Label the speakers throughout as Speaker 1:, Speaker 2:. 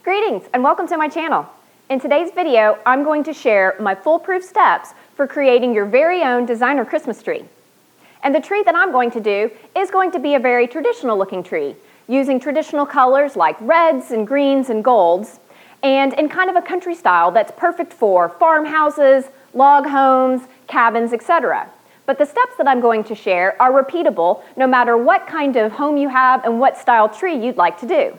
Speaker 1: Greetings and welcome to my channel. In today's video, I'm going to share my foolproof steps for creating your very own designer Christmas tree. And the tree that I'm going to do is going to be a very traditional looking tree, using traditional colors like reds and greens and golds, and in kind of a country style that's perfect for farmhouses, log homes, cabins, etc. But the steps that I'm going to share are repeatable no matter what kind of home you have and what style tree you'd like to do.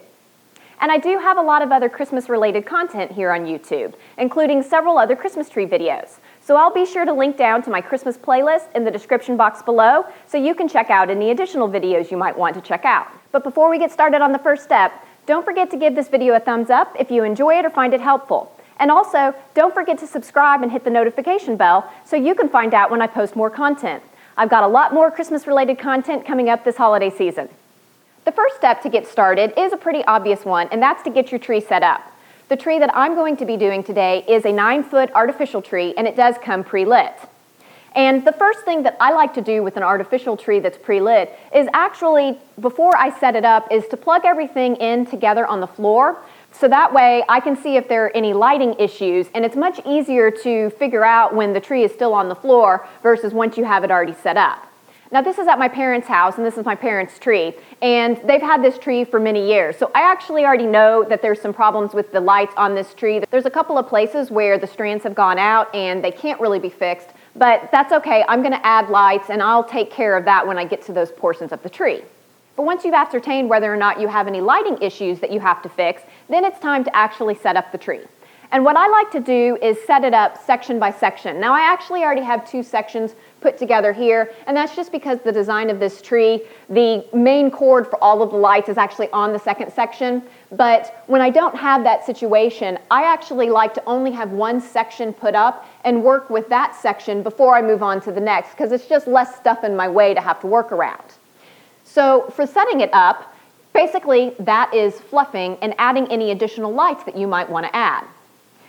Speaker 1: And I do have a lot of other Christmas-related content here on YouTube, including several other Christmas tree videos. So I'll be sure to link down to my Christmas playlist in the description box below so you can check out any additional videos you might want to check out. But before we get started on the first step, don't forget to give this video a thumbs up if you enjoy it or find it helpful. And also, don't forget to subscribe and hit the notification bell so you can find out when I post more content. I've got a lot more Christmas-related content coming up this holiday season. The first step to get started is a pretty obvious one, and that's to get your tree set up. The tree that I'm going to be doing today is a 9-foot artificial tree, and it does come pre-lit. And the first thing that I like to do with an artificial tree that's pre-lit is actually, before I set it up, is to plug everything in together on the floor, so that way I can see if there are any lighting issues, and it's much easier to figure out when the tree is still on the floor versus once you have it already set up. Now this is at my parents' house, and this is my parents' tree, and they've had this tree for many years. So I actually already know that there's some problems with the lights on this tree. There's a couple of places where the strands have gone out and they can't really be fixed, but that's okay. I'm gonna add lights and I'll take care of that when I get to those portions of the tree. But once you've ascertained whether or not you have any lighting issues that you have to fix, then it's time to actually set up the tree. And what I like to do is set it up section by section. Now I actually already have 2 sections put together here, and that's just because the design of this tree, the main cord for all of the lights is actually on the second section. But when I don't have that situation, I actually like to only have 1 section put up and work with that section before I move on to the next, because it's just less stuff in my way to have to work around. So for setting it up, basically that is fluffing and adding any additional lights that you might want to add.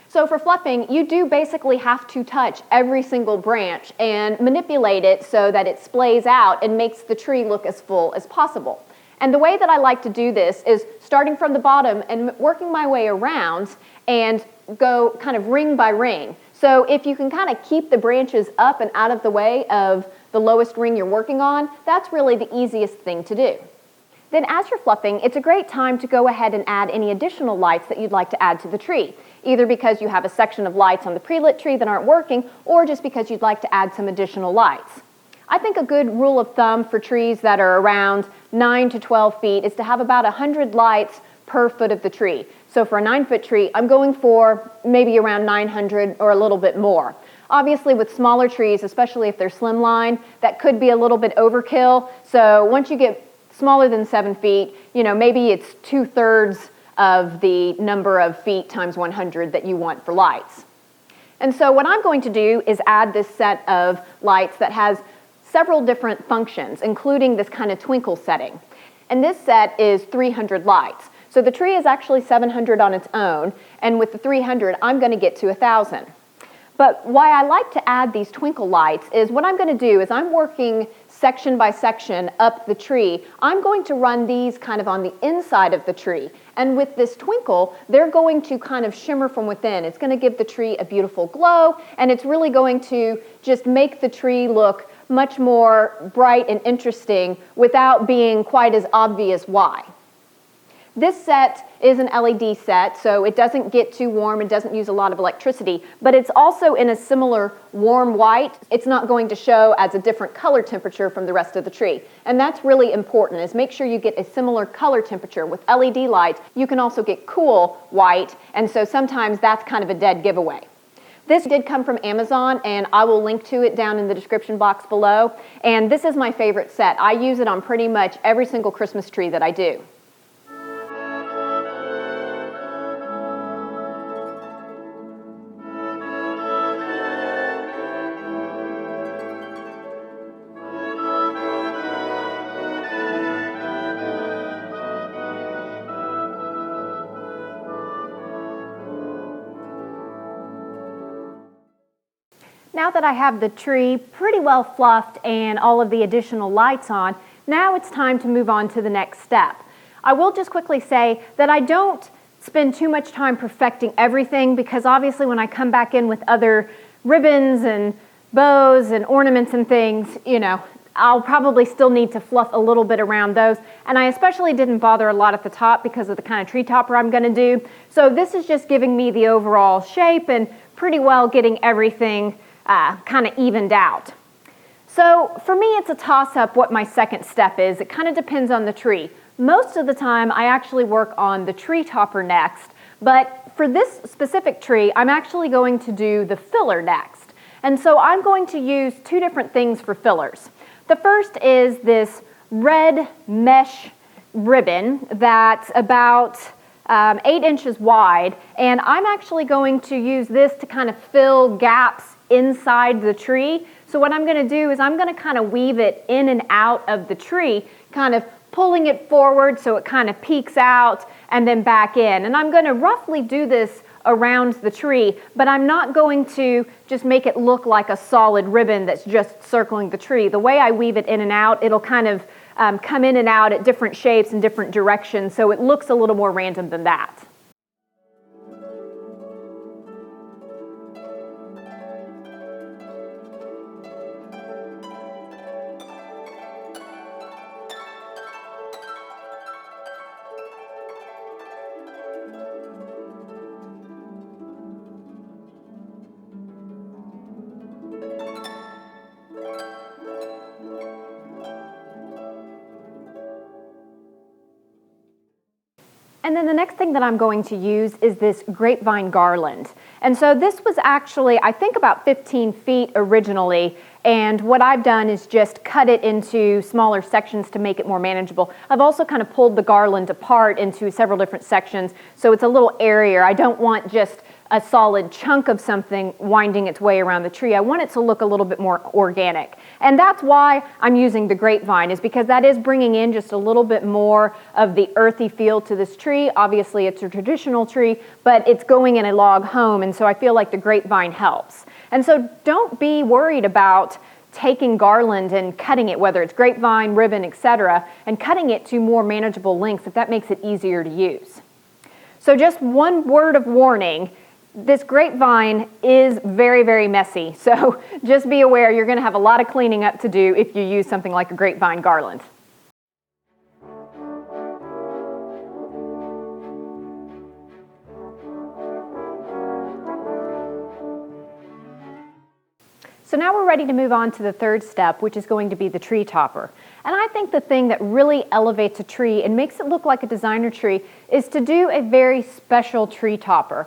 Speaker 1: So for fluffing, you do basically have to touch every single branch and manipulate it so that it splays out and makes the tree look as full as possible. And the way that I like to do this is starting from the bottom and working my way around and go kind of ring by ring. So if you can kind of keep the branches up and out of the way of the lowest ring you're working on, that's really the easiest thing to do. Then as you're fluffing, it's a great time to go ahead and add any additional lights that you'd like to add to the tree, either because you have a section of lights on the pre-lit tree that aren't working, or just because you'd like to add some additional lights. I think a good rule of thumb for trees that are around 9 to 12 feet is to have about 100 lights per foot of the tree. So for a 9-foot tree, I'm going for maybe around 900 or a little bit more. Obviously with smaller trees, especially if they're slimline, that could be a little bit overkill. So once you get smaller than 7 feet, maybe it's 2/3 of the number of feet times 100 that you want for lights. And so what I'm going to do is add this set of lights that has several different functions, including this kind of twinkle setting. And this set is 300 lights. So the tree is actually 700 on its own, and with the 300, I'm going to get to 1,000. But why I like to add these twinkle lights is what I'm going to do is I'm working section by section up the tree. I'm going to run these kind of on the inside of the tree. And with this twinkle, they're going to kind of shimmer from within. It's going to give the tree a beautiful glow, and it's really going to just make the tree look much more bright and interesting without being quite as obvious why. This set is an LED set, so it doesn't get too warm, it doesn't use a lot of electricity, but it's also in a similar warm white. It's not going to show as a different color temperature from the rest of the tree. And that's really important, is make sure you get a similar color temperature. With LED lights, you can also get cool white, and so sometimes that's kind of a dead giveaway. This did come from Amazon, and I will link to it down in the description box below. And this is my favorite set. I use it on pretty much every single Christmas tree that I do. Now that I have the tree pretty well fluffed and all of the additional lights on, now it's time to move on to the next step. I will just quickly say that I don't spend too much time perfecting everything, because obviously when I come back in with other ribbons and bows and ornaments and things, you know, I'll probably still need to fluff a little bit around those. And I especially didn't bother a lot at the top because of the kind of tree topper I'm going to do. So this is just giving me the overall shape and pretty well getting everything kind of evened out. So for me, it's a toss-up what my second step is. It kind of depends on the tree. Most of the time, I actually work on the tree topper next, but for this specific tree, I'm actually going to do the filler next. And so I'm going to use two different things for fillers. The first is this red mesh ribbon that's about 8 inches wide, and I'm actually going to use this to kind of fill gaps inside the tree. So what I'm going to do is I'm going to kind of weave it in and out of the tree, kind of pulling it forward so it kind of peeks out and then back in. And I'm going to roughly do this around the tree, but I'm not going to just make it look like a solid ribbon that's just circling the tree. The way I weave it in and out, it'll kind of come in and out at different shapes and different directions, so it looks a little more random than that. And then the next thing that I'm going to use is this Grapevine Garland. And so this was actually, I think, about 15 feet originally, and what I've done is just cut it into smaller sections to make it more manageable. I've also kind of pulled the garland apart into several different sections, so it's a little airier. I don't want just a solid chunk of something winding its way around the tree. I want it to look a little bit more organic. And that's why I'm using the grapevine, is because that is bringing in just a little bit more of the earthy feel to this tree. Obviously, it's a traditional tree, but it's going in a log home, and so I feel like the grapevine helps. And so don't be worried about taking garland and cutting it, whether it's grapevine, ribbon, etc., and cutting it to more manageable lengths if that makes it easier to use. So just one word of warning, this grapevine is very, very messy, so just be aware you're going to have a lot of cleaning up to do if you use something like a grapevine garland. So now we're ready to move on to the third step, which is going to be the tree topper. And I think the thing that really elevates a tree and makes it look like a designer tree is to do a very special tree topper.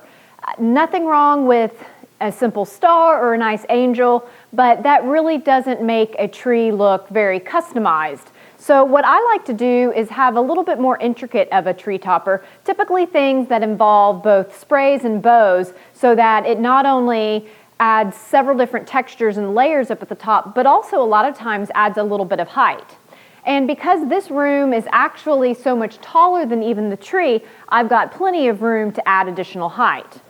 Speaker 1: Nothing wrong with a simple star or a nice angel, but that really doesn't make a tree look very customized. So what I like to do is have a little bit more intricate of a tree topper, typically things that involve both sprays and bows, so that it not only adds several different textures and layers up at the top, but also a lot of times adds a little bit of height. And because this room is actually so much taller than even the tree, I've got plenty of room to add additional height.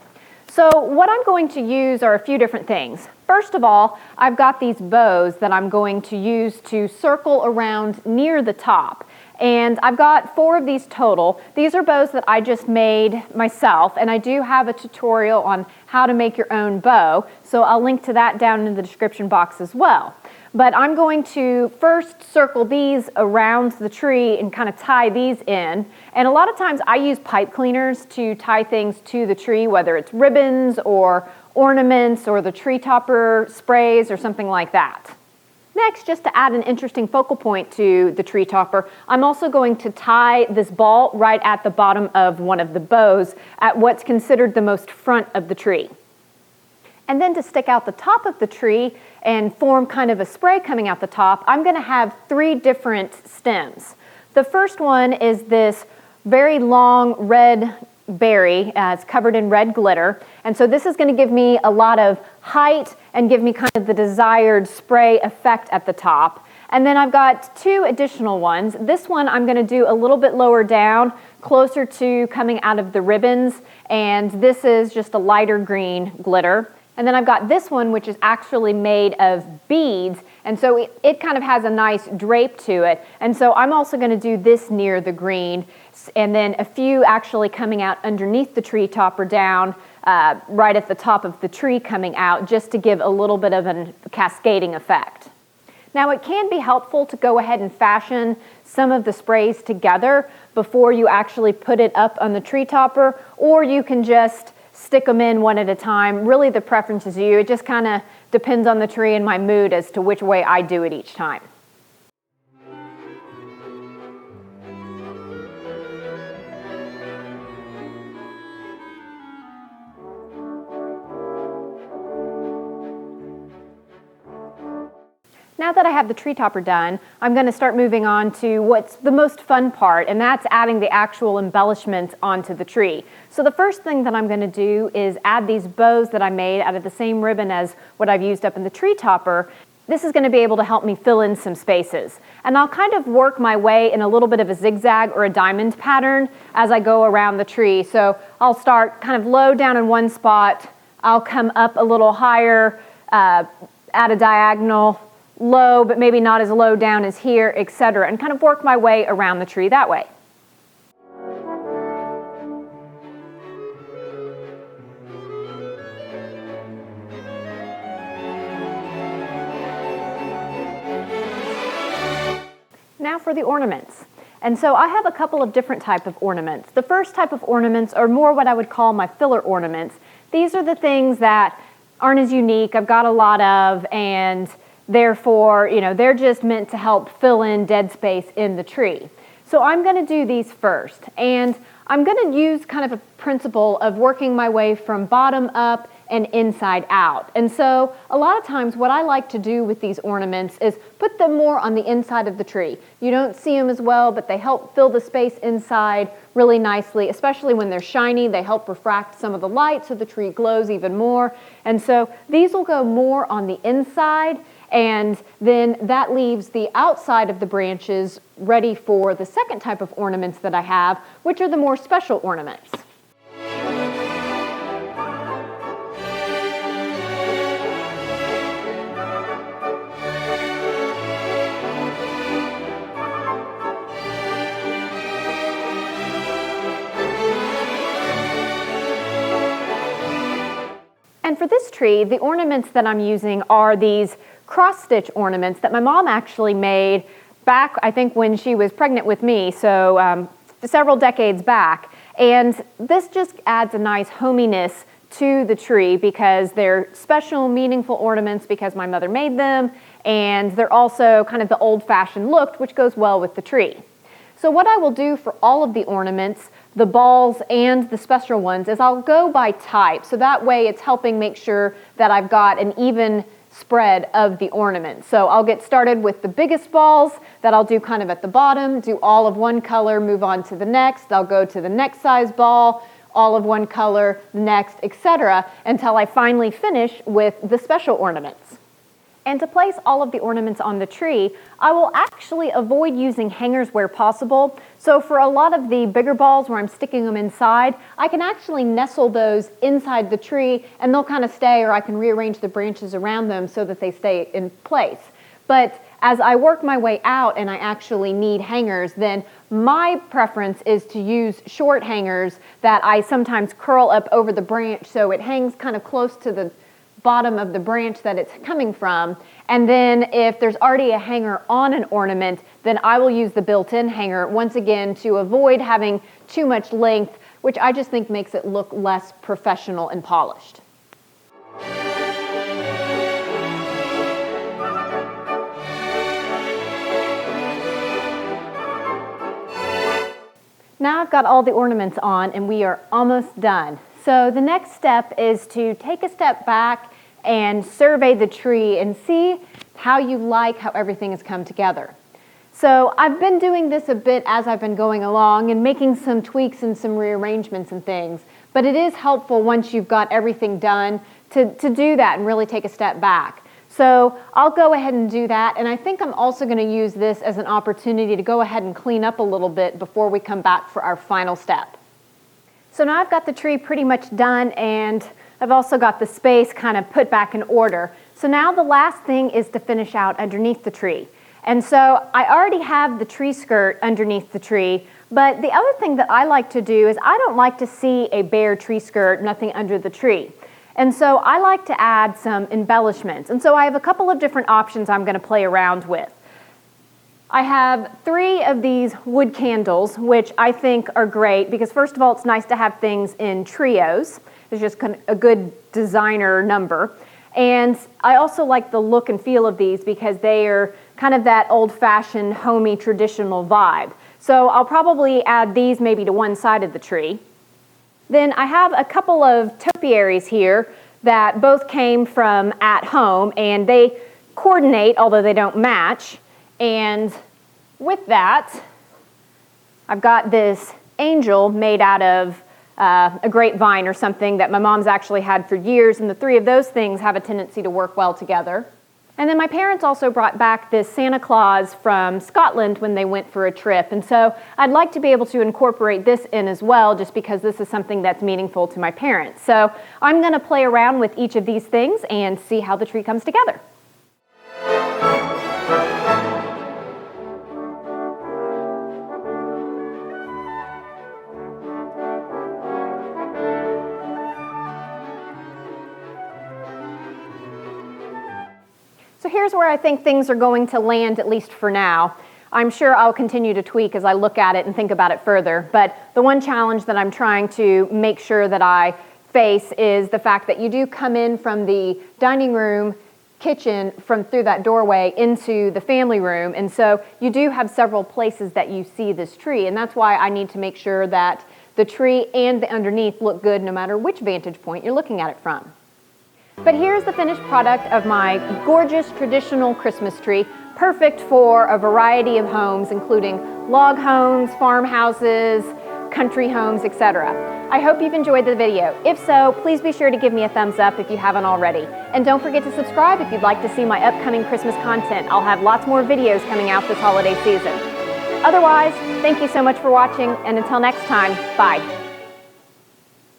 Speaker 1: So what I'm going to use are a few different things. First of all, I've got these bows that I'm going to use to circle around near the top. And I've got 4 of these total. These are bows that I just made myself, and I do have a tutorial on how to make your own bow, so I'll link to that down in the description box as well. But I'm going to first circle these around the tree and kind of tie these in. And a lot of times I use pipe cleaners to tie things to the tree, whether it's ribbons or ornaments or the tree topper sprays or something like that. Next, just to add an interesting focal point to the tree topper, I'm also going to tie this ball right at the bottom of one of the bows at what's considered the most front of the tree. And then to stick out the top of the tree and form kind of a spray coming out the top, I'm going to have 3 different stems. The first one is this very long red berry. It's covered in red glitter. And so this is going to give me a lot of height and give me kind of the desired spray effect at the top. And then I've got 2 additional ones. This one I'm going to do a little bit lower down, closer to coming out of the ribbons. And this is just a lighter green glitter. And then I've got this one, which is actually made of beads, and so it kind of has a nice drape to it. And so I'm also going to do this near the green, and then a few actually coming out underneath the tree topper down, right at the top of the tree coming out, just to give a little bit of a cascading effect. Now it can be helpful to go ahead and fashion some of the sprays together before you actually put it up on the tree topper, or you can just stick them in one at a time. Really the preference is you. It just kind of depends on the tree and my mood as to which way I do it each time. Now that I have the tree topper done, I'm going to start moving on to what's the most fun part, and that's adding the actual embellishments onto the tree. So the first thing that I'm going to do is add these bows that I made out of the same ribbon as what I've used up in the tree topper. This is going to be able to help me fill in some spaces. And I'll kind of work my way in a little bit of a zigzag or a diamond pattern as I go around the tree. So I'll start kind of low down in one spot. I'll come up a little higher at a diagonal, low, but maybe not as low down as here, etc., and kind of work my way around the tree that way. Now for the ornaments. And so I have a couple of different types of ornaments. The first type of ornaments are more what I would call my filler ornaments. These are the things that aren't as unique, I've got a lot of, and therefore, they're just meant to help fill in dead space in the tree. So I'm going to do these first, and I'm going to use kind of a principle of working my way from bottom up and inside out. And so a lot of times what I like to do with these ornaments is put them more on the inside of the tree. You don't see them as well, but they help fill the space inside really nicely, especially when they're shiny. They help refract some of the light so the tree glows even more. And so these will go more on the inside, and then that leaves the outside of the branches ready for the second type of ornaments that I have, which are the more special ornaments. And for this tree, the ornaments that I'm using are these cross-stitch ornaments that my mom actually made back, I think, when she was pregnant with me, so several decades back. And this just adds a nice hominess to the tree because they're special, meaningful ornaments because my mother made them, and they're also kind of the old-fashioned look, which goes well with the tree. So what I will do for all of the ornaments, the balls and the special ones, is I'll go by type. So that way it's helping make sure that I've got an even spread of the ornaments. So I'll get started with the biggest balls that I'll do kind of at the bottom, do all of one color, move on to the next. I'll go to the next size ball, all of one color, next, etc., until I finally finish with the special ornaments. And to place all of the ornaments on the tree, I will actually avoid using hangers where possible. So for a lot of the bigger balls where I'm sticking them inside, I can actually nestle those inside the tree and they'll kind of stay, or I can rearrange the branches around them so that they stay in place. But as I work my way out and I actually need hangers, then my preference is to use short hangers that I sometimes curl up over the branch so it hangs kind of close to the bottom of the branch that it's coming from. And then if there's already a hanger on an ornament, then I will use the built-in hanger once again to avoid having too much length, which I just think makes it look less professional and polished. Now I've got all the ornaments on and we are almost done. So the next step is to take a step back and survey the tree and see how you like how everything has come together. So I've been doing this a bit as I've been going along and making some tweaks and some rearrangements and things, but it is helpful once you've got everything done to do that and really take a step back. So I'll go ahead and do that, and I think I'm also going to use this as an opportunity to go ahead and clean up a little bit before we come back for our final step. So now I've got the tree pretty much done, and I've also got the space kind of put back in order. So now the last thing is to finish out underneath the tree. And so I already have the tree skirt underneath the tree, but the other thing that I like to do is I don't like to see a bare tree skirt, nothing under the tree. And so I like to add some embellishments. And so I have a couple of different options I'm going to play around with. I have 3 of these wood candles, which I think are great because first of all, it's nice to have things in trios. It's just kind of a good designer number. And I also like the look and feel of these because they are kind of that old-fashioned, homey, traditional vibe. So I'll probably add these maybe to one side of the tree. Then I have a couple of topiaries here that both came from at home, and they coordinate, although they don't match. And with that, I've got this angel made out of a grapevine or something that my mom's actually had for years, and the 3 of those things have a tendency to work well together. And then my parents also brought back this Santa Claus from Scotland when they went for a trip, and so I'd like to be able to incorporate this in as well, just because this is something that's meaningful to my parents. So I'm going to play around with each of these things and see how the tree comes together. So here's where I think things are going to land, at least for now. I'm sure I'll continue to tweak as I look at it and think about it further, but the one challenge that I'm trying to make sure that I face is the fact that you do come in from the dining room, kitchen, through that doorway into the family room, and so you do have several places that you see this tree, and that's why I need to make sure that the tree and the underneath look good no matter which vantage point you're looking at it from. But here's the finished product of my gorgeous traditional Christmas tree, perfect for a variety of homes, including log homes, farmhouses, country homes, etc. I hope you've enjoyed the video. If so, please be sure to give me a thumbs up if you haven't already. And don't forget to subscribe if you'd like to see my upcoming Christmas content. I'll have lots more videos coming out this holiday season. Otherwise, thank you so much for watching, and until next time, bye.